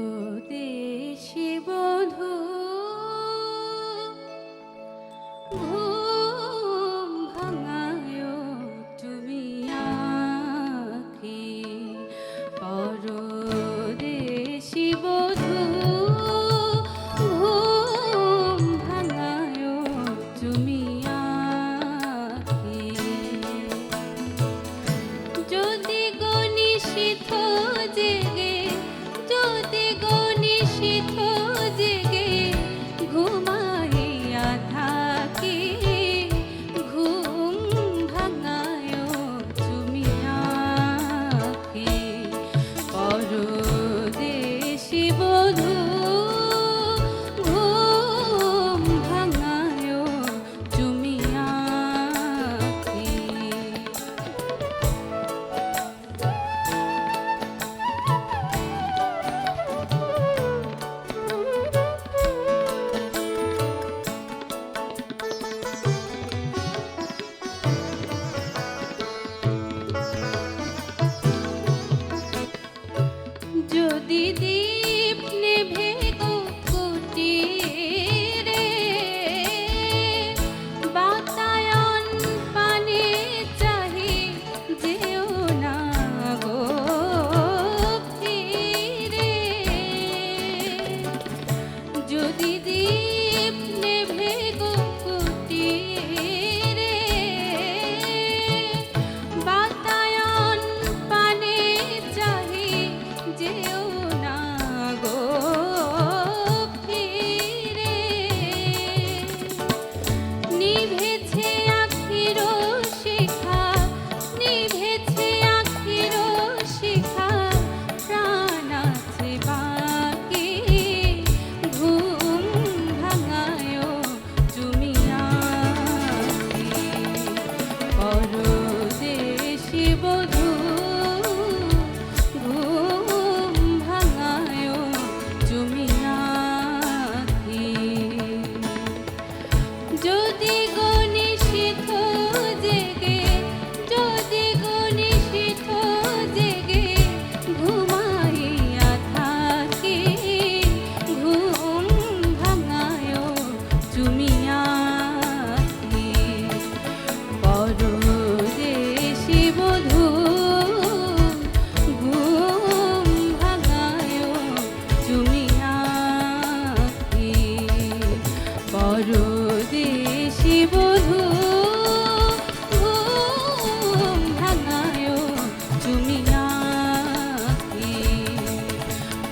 পরদেশি বধূ ঘুম ভাঙায় তুমি আঁখি। পরদেশি বধূ ঘুম ভাঙায় তুমি আঁখি। যদি গনিশিথ জেগে যদি গনিশিথ জেগে ঘুমাইয়া থাকি, ঘুম ভাঙায় তুমি আঁখি। পরদেশি বধূ ঘুম ভাঙায় তুমি আঁখি। যদি দীপ নেভে গো কুটিরে, বাতায়ন পানে চাহি যেও না গো ফিরে। যদি দীপ নেভে গো কুটিরে, বাতায়ন পানে চাহি যেও না গো ফিরে। নিভেছে আখির শিখা, নিভেছে আখির শিখা, প্রাণ আছে বাকি, ঘুম ভাঙায় তুমি আঁখি। পরদেশি বধূ ঘুম ভাঙায় তুমি আঁখি। যদি গনিশিথ জেগে যদি গনিশিথ জেগে ঘুমাইয়া থাকি, ঘুম ভাঙায় তুমি আঁখি। পরদেশি বধূ ঘুম ভাঙায় তুমি আঁখি। পরদেশি বধূ ঘুম ভাঙায় তুমি আঁখি।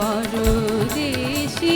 পরদেশি